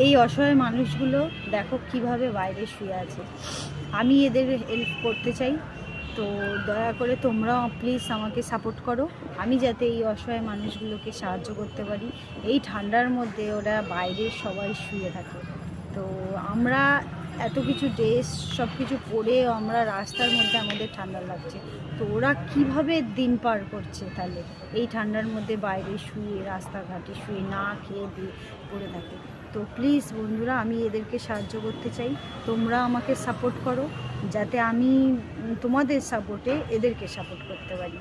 এই অসহায় মানুষগুলো দেখো কিভাবে বাইরে শুয়ে আছে। আমি এদের হেল্প করতে চাই, তো দয়া করে তোমরাও প্লিজ আমাকে সাপোর্ট করো, আমি যাতে এই অসহায় মানুষগুলোকে সাহায্য করতে পারি। এই ঠান্ডার মধ্যে ওরা বাইরে সবাই শুয়ে থাকে, তো আমরা এত কিছু ড্রেস সব কিছু পরে আমরা রাস্তার মধ্যে, আমাদের ঠান্ডা লাগছে, তো ওরা কিভাবে দিন পার করছে তাহলে এই ঠান্ডার মধ্যে বাইরে শুয়ে, রাস্তাঘাটে শুয়ে না খেয়ে দিয়ে পড়ে থাকে। তো প্লিজ বন্ধুরা, আমি এদেরকে সাহায্য করতে চাই, তোমরা আমাকে সাপোর্ট করো যাতে আমি তোমাদের সাপোর্টে এদেরকে সাপোর্ট করতে পারি।